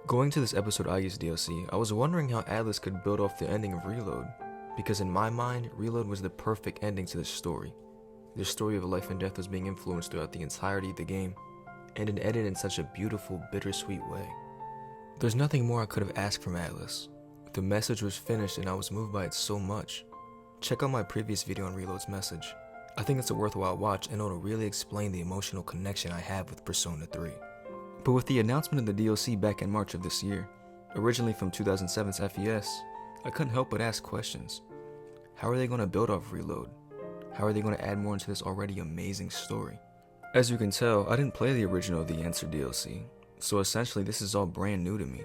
Going to this episode Aigis DLC, I was wondering how Atlus could build off the ending of Reload, because in my mind, Reload was the perfect ending to this story. The story of life and death was being influenced throughout the entirety of the game, and it ended in such a beautiful, bittersweet way. There's nothing more I could have asked from Atlus. The message was finished and I was moved by it so much. Check out my previous video on Reload's message. I think it's a worthwhile watch and it'll really explain the emotional connection I have with Persona 3. But with the announcement of the DLC back in March of this year, originally from 2007's S.E.E.S, I couldn't help but ask questions. How are they going to build off Reload? How are they going to add more into this already amazing story? As you can tell, I didn't play the original The Answer DLC, so essentially this is all brand new to me.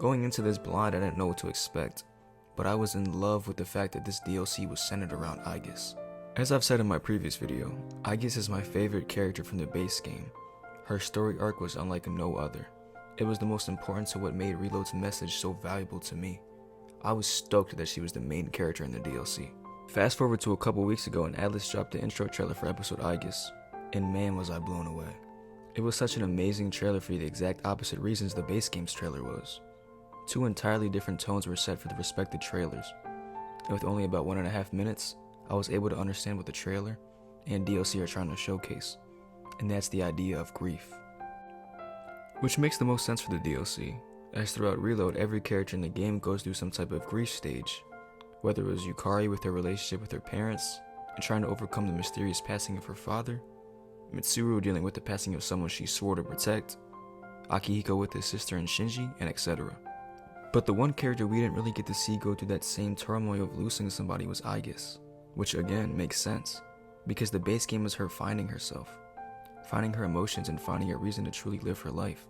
Going into this blind, I didn't know what to expect, but I was in love with the fact that this DLC was centered around Aigis. As I've said in my previous video, Aigis is my favorite character from the base game. Her story arc was unlike no other. It was the most important to what made Reload's message so valuable to me. I was stoked that she was the main character in the DLC. Fast forward to a couple weeks ago and Atlus dropped the intro trailer for episode Aigis, and man was I blown away. It was such an amazing trailer for the exact opposite reasons the base game's trailer was. Two entirely different tones were set for the respective trailers, and with only about 1.5 minutes, I was able to understand what the trailer and DLC are trying to showcase. And that's the idea of grief. Which makes the most sense for the DLC, as throughout Reload, every character in the game goes through some type of grief stage, whether it was Yukari with her relationship with her parents, and trying to overcome the mysterious passing of her father, Mitsuru dealing with the passing of someone she swore to protect, Akihiko with his sister and Shinji, and etc. But the one character we didn't really get to see go through that same turmoil of losing somebody was Aigis, which again makes sense, because the base game was her finding herself. Finding her emotions and finding a reason to truly live her life,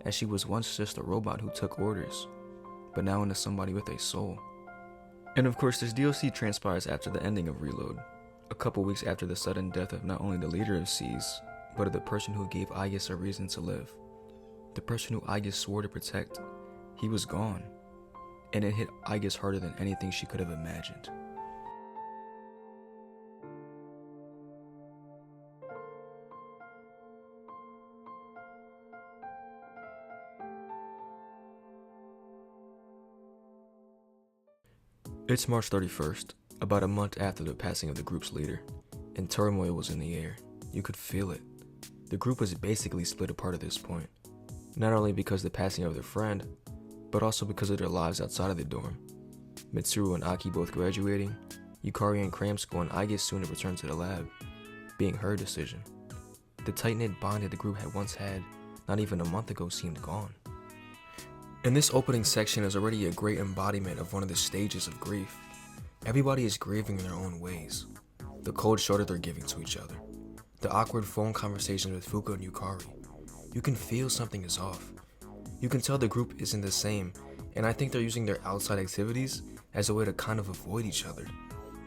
as she was once just a robot who took orders, but now into somebody with a soul. And of course, this DLC transpires after the ending of Reload, a couple weeks after the sudden death of not only the leader of S.E.E.S, but of the person who gave Aigis a reason to live. The person who Aigis swore to protect, he was gone, and it hit Aigis harder than anything she could have imagined. It's March 31st, about a month after the passing of the group's leader, and turmoil was in the air. You could feel it. The group was basically split apart at this point, not only because of the passing of their friend, but also because of their lives outside of the dorm. Mitsuru and Aki both graduating, Yukari in cram school, and Aigis soon to return to the lab, being her decision. The tight-knit bond that the group had once had, not even a month ago, seemed gone. And this opening section is already a great embodiment of one of the stages of grief. Everybody is grieving in their own ways. The cold shoulder they're giving to each other. The awkward phone conversations with Fuka and Yukari. You can feel something is off. You can tell the group isn't the same, and I think they're using their outside activities as a way to kind of avoid each other.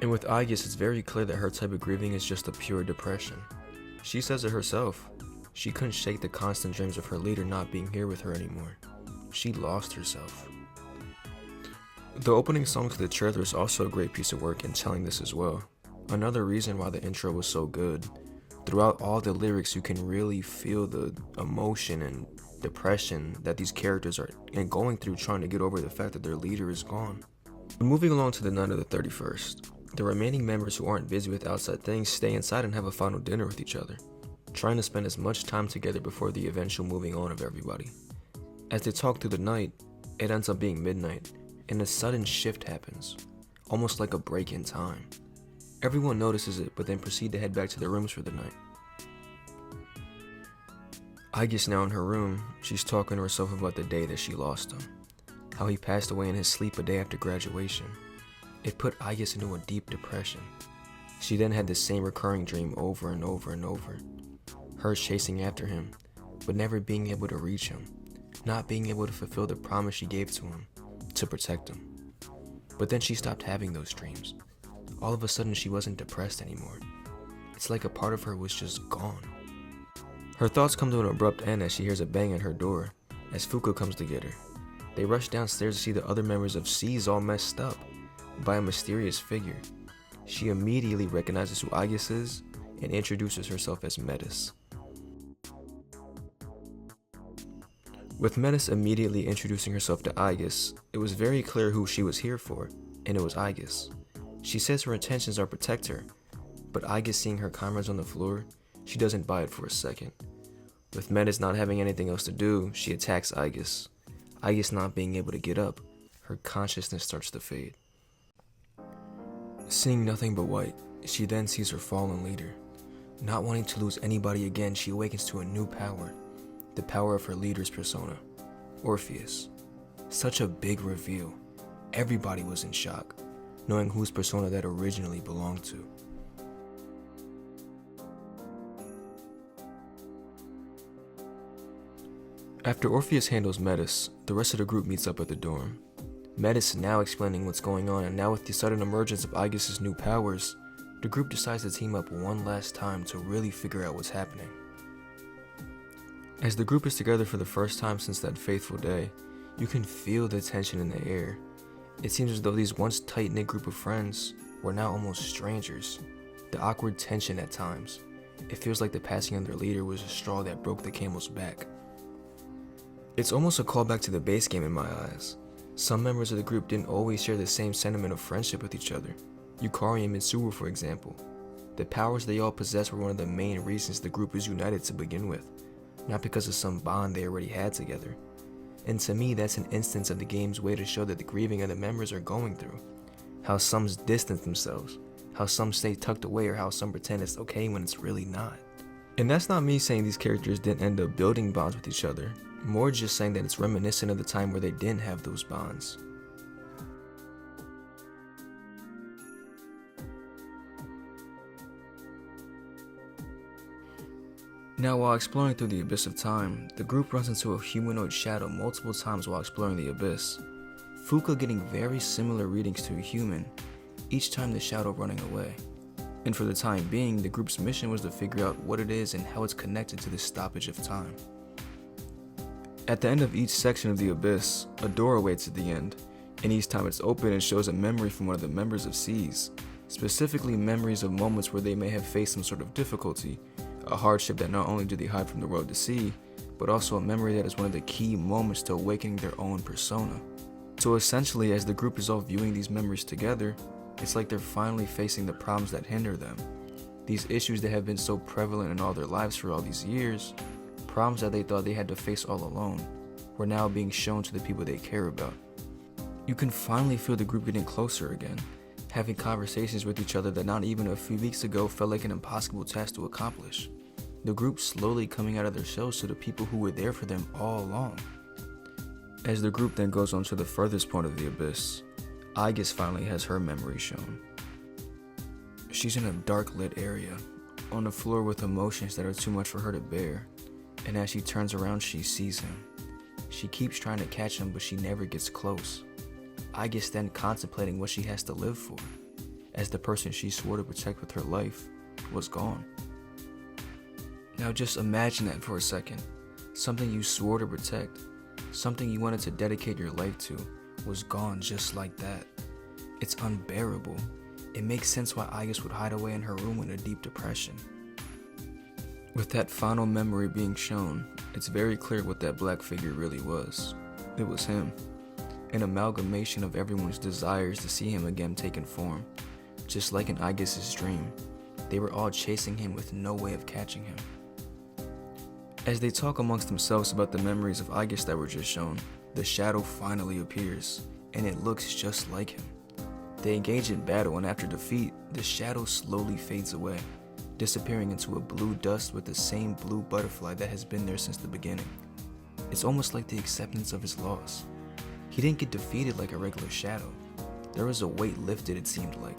And with Aigis, it's very clear that her type of grieving is just a pure depression. She says it herself. She couldn't shake the constant dreams of her leader not being here with her anymore. She lost herself. The opening song to the trailer is also a great piece of work in telling this as well. Another reason why the intro was so good. Throughout all the lyrics, you can really feel the emotion and depression that these characters are going through, trying to get over the fact that their leader is gone. Moving along to the night of the 31st, the remaining members who aren't busy with outside things stay inside and have a final dinner with each other, trying to spend as much time together before the eventual moving on of everybody. As they talk through the night, it ends up being midnight, and a sudden shift happens, almost like a break in time. Everyone notices it, but then proceed to head back to their rooms for the night. Aigis now in her room, she's talking to herself about the day that she lost him, how he passed away in his sleep a day after graduation. It put Aigis into a deep depression. She then had the same recurring dream over and over and over, her chasing after him, but never being able to reach him. Not being able to fulfill the promise she gave to him, to protect him. But then she stopped having those dreams. All of a sudden she wasn't depressed anymore. It's like a part of her was just gone. Her thoughts come to an abrupt end as she hears a bang at her door, as Fuka comes to get her. They rush downstairs to see the other members of S.E.E.S all messed up by a mysterious figure. She immediately recognizes who Aigis is and introduces herself as Metis. With Metis immediately introducing herself to Aigis, it was very clear who she was here for, and it was Aigis. She says her intentions are to protect her, but Aigis seeing her comrades on the floor, she doesn't buy it for a second. With Metis not having anything else to do, she attacks Aigis. Aigis not being able to get up, her consciousness starts to fade. Seeing nothing but white, she then sees her fallen leader. Not wanting to lose anybody again, she awakens to a new power, the power of her leader's persona, Orpheus. Such a big reveal. Everybody was in shock, knowing whose persona that originally belonged to. After Orpheus handles Metis, the rest of the group meets up at the dorm. Metis now explaining what's going on, and now with the sudden emergence of Aigis' new powers, the group decides to team up one last time to really figure out what's happening. As the group is together for the first time since that fateful day, you can feel the tension in the air. It seems as though these once tight-knit group of friends were now almost strangers. The awkward tension at times. It feels like the passing of their leader was a straw that broke the camel's back. It's almost a callback to the base game in my eyes. Some members of the group didn't always share the same sentiment of friendship with each other. Yukari and Mitsuru, for example. The powers they all possess were one of the main reasons the group was united to begin with, not because of some bond they already had together. And to me, that's an instance of the game's way to show that the grieving of the members are going through. How some distance themselves, how some stay tucked away, or how some pretend it's okay when it's really not. And that's not me saying these characters didn't end up building bonds with each other, more just saying that it's reminiscent of the time where they didn't have those bonds. Now, while exploring through the abyss of time, the group runs into a humanoid shadow multiple times while exploring the abyss. Fuka getting very similar readings to a human, each time the shadow running away. And for the time being, the group's mission was to figure out what it is and how it's connected to this stoppage of time. At the end of each section of the abyss, a door awaits at the end, and each time it's open it shows a memory from one of the members of S.E.E.S, specifically memories of moments where they may have faced some sort of difficulty, a hardship that not only do they hide from the world to see, but also a memory that is one of the key moments to awakening their own persona. So essentially, as the group is all viewing these memories together, it's like they're finally facing the problems that hinder them. These issues that have been so prevalent in all their lives for all these years, problems that they thought they had to face all alone, were now being shown to the people they care about. You can finally feel the group getting closer again, having conversations with each other that not even a few weeks ago felt like an impossible task to accomplish. The group slowly coming out of their shells to the people who were there for them all along. As the group then goes on to the furthest point of the abyss, Aigis finally has her memory shown. She's in a dark lit area, on the floor with emotions that are too much for her to bear, and as she turns around she sees him. She keeps trying to catch him but she never gets close. Aigis then contemplating what she has to live for, as the person she swore to protect with her life was gone. Now just imagine that for a second. Something you swore to protect, something you wanted to dedicate your life to, was gone just like that. It's unbearable. It makes sense why Aigis would hide away in her room in a deep depression. With that final memory being shown, it's very clear what that black figure really was. It was him. An amalgamation of everyone's desires to see him again taking form. Just like in Aigis' dream, they were all chasing him with no way of catching him. As they talk amongst themselves about the memories of Aigis that were just shown, the shadow finally appears, and it looks just like him. They engage in battle, and after defeat, the shadow slowly fades away, disappearing into a blue dust with the same blue butterfly that has been there since the beginning. It's almost like the acceptance of his loss. He didn't get defeated like a regular shadow. There was a weight lifted, it seemed like.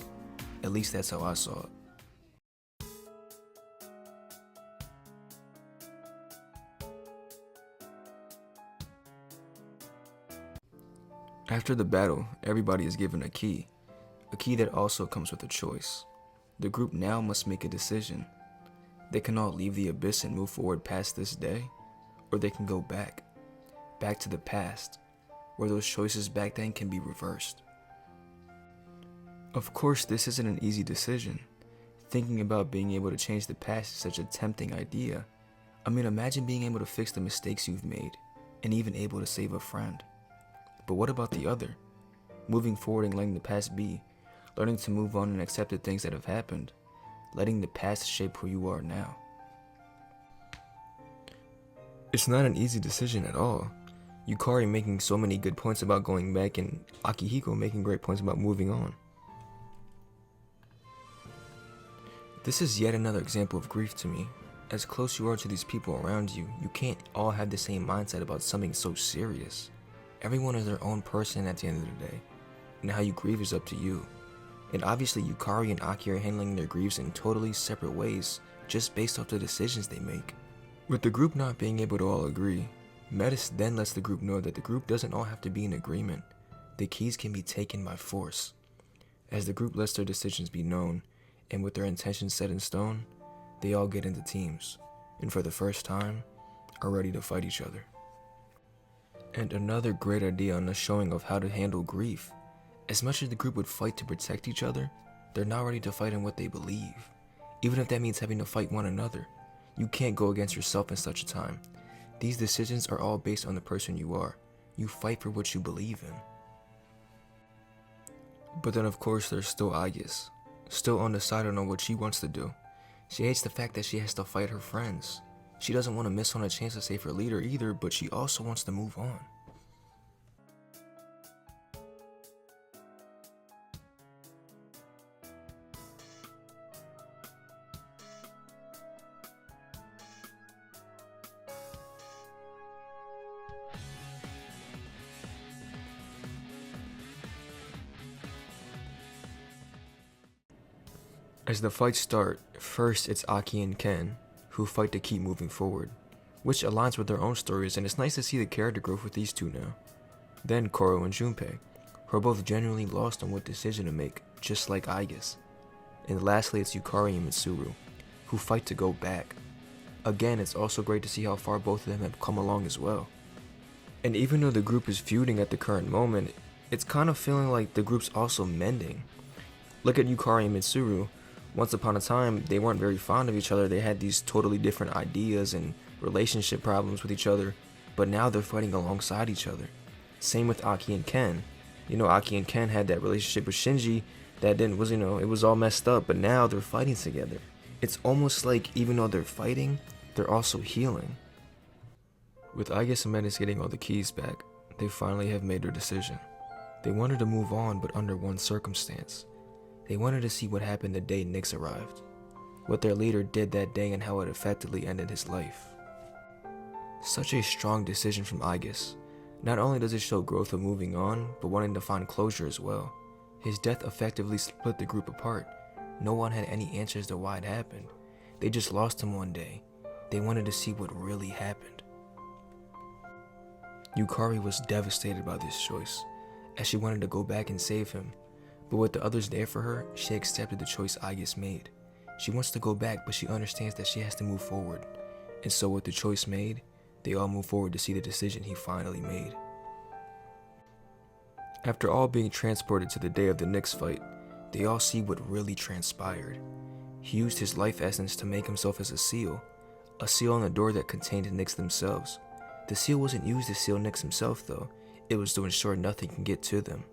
At least that's how I saw it. After the battle, everybody is given a key that also comes with a choice. The group now must make a decision. They can all leave the abyss and move forward past this day, or they can go back to the past, where those choices back then can be reversed. Of course, this isn't an easy decision. Thinking about being able to change the past is such a tempting idea. I mean, imagine being able to fix the mistakes you've made, and even able to save a friend. But what about the other? Moving forward and letting the past be, learning to move on and accept the things that have happened, letting the past shape who you are now. It's not an easy decision at all. Yukari making so many good points about going back and Akihiko making great points about moving on. This is yet another example of grief to me. As close you are to these people around you, you can't all have the same mindset about something so serious. Everyone is their own person at the end of the day, and how you grieve is up to you. And obviously Yukari and Aki are handling their griefs in totally separate ways, just based off the decisions they make. With the group not being able to all agree, Metis then lets the group know that the group doesn't all have to be in agreement. The keys can be taken by force. As the group lets their decisions be known, and with their intentions set in stone, they all get into teams, and for the first time, are ready to fight each other. And another great idea on the showing of how to handle grief. As much as the group would fight to protect each other, they're now ready to fight in what they believe. Even if that means having to fight one another. You can't go against yourself in such a time. These decisions are all based on the person you are. You fight for what you believe in. But then of course there's still Aigis, still undecided on what she wants to do. She hates the fact that she has to fight her friends. She doesn't want to miss on a chance to save her leader either, but she also wants to move on. As the fights start, first it's Aki and Ken, who fight to keep moving forward, which aligns with their own stories, and it's nice to see the character growth with these two now. Then Koro and Junpei, who are both genuinely lost on what decision to make, just like Aigis. And lastly it's Yukari and Mitsuru, who fight to go back. Again, it's also great to see how far both of them have come along as well. And even though the group is feuding at the current moment, it's kind of feeling like the group's also mending. Look at Yukari and Mitsuru. Once upon a time, they weren't very fond of each other. They had these totally different ideas and relationship problems with each other, but now they're fighting alongside each other. Same with Aki and Ken. Aki and Ken had that relationship with Shinji that it was all messed up, but now they're fighting together. It's almost like even though they're fighting, they're also healing. With Aigis and Metis getting all the keys back, they finally have made their decision. They wanted to move on, but under one circumstance. They wanted to see what happened the day Nyx arrived, what their leader did that day and how it effectively ended his life. Such a strong decision from Aigis. Not only does it show growth of moving on, but wanting to find closure as well. His death effectively split the group apart. No one had any answers to why it happened. They just lost him one day. They wanted to see what really happened. Yukari was devastated by this choice, as she wanted to go back and save him. But with the others there for her, she accepted the choice Aigis made. She wants to go back, but she understands that she has to move forward. And so with the choice made, they all move forward to see the decision he finally made. After all being transported to the day of the Nyx fight, they all see what really transpired. He used his life essence to make himself as a seal on the door that contained Nyx themselves. The seal wasn't used to seal Nyx himself though, it was to ensure nothing can get to them.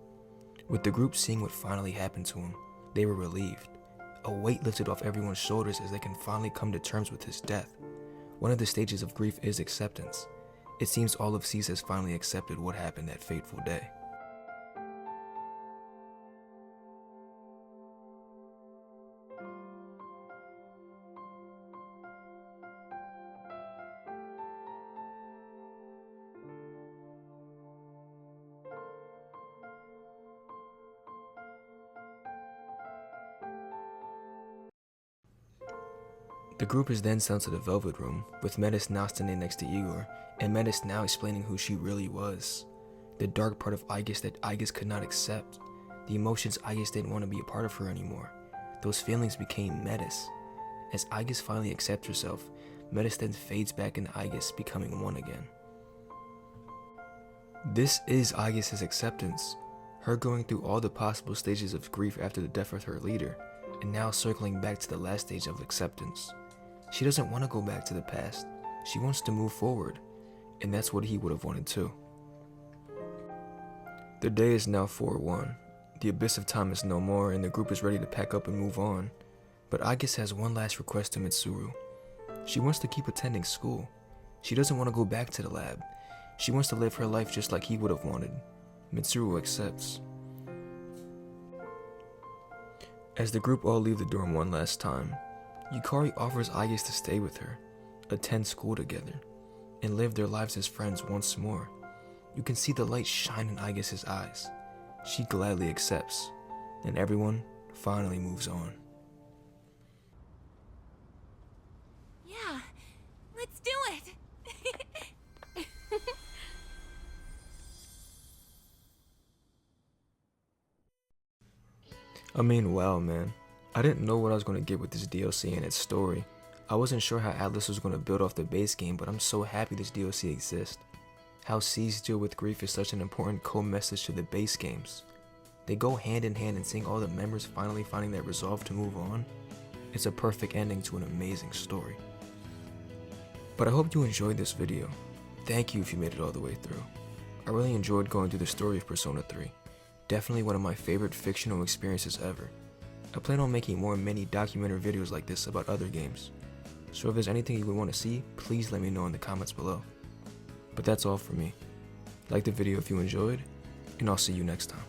With the group seeing what finally happened to him, they were relieved. A weight lifted off everyone's shoulders as they can finally come to terms with his death. One of the stages of grief is acceptance. It seems all of S.E.E.S has finally accepted what happened that fateful day. The group is then sent to the Velvet Room, with Metis now standing next to Igor, and Metis now explaining who she really was. The dark part of Aigis that Aigis could not accept. The emotions Aigis didn't want to be a part of her anymore. Those feelings became Metis. As Aigis finally accepts herself, Metis then fades back into Aigis, becoming one again. This is Aigis' acceptance. Her going through all the possible stages of grief after the death of her leader, and now circling back to the last stage of acceptance. She doesn't want to go back to the past. She wants to move forward. and that's what he would have wanted too. The day is now 4-1. The abyss of time is no more, and the group is ready to pack up and move on. But Aigis has one last request to Mitsuru. She wants to keep attending school. She doesn't want to go back to the lab. She wants to live her life just like he would have wanted. Mitsuru accepts. As the group all leave the dorm one last time, Yukari offers Aigis to stay with her, attend school together, and live their lives as friends once more. You can see the light shine in Aigis' eyes. She gladly accepts, and everyone finally moves on. Yeah, let's do it! I mean, wow, man. I didn't know what I was going to get with this DLC and its story. I wasn't sure how Atlus was going to build off the base game, but I'm so happy this DLC exists. How S.E.E.S deal with grief is such an important co-message to the base games. They go hand in hand, and seeing all the members finally finding that resolve to move on, it's a perfect ending to an amazing story. But I hope you enjoyed this video. Thank you if you made it all the way through. I really enjoyed going through the story of Persona 3. Definitely one of my favorite fictional experiences ever. I plan on making more mini documentary videos like this about other games. So if there's anything you would want to see, please let me know in the comments below. But that's all for me. Like the video if you enjoyed, and I'll see you next time.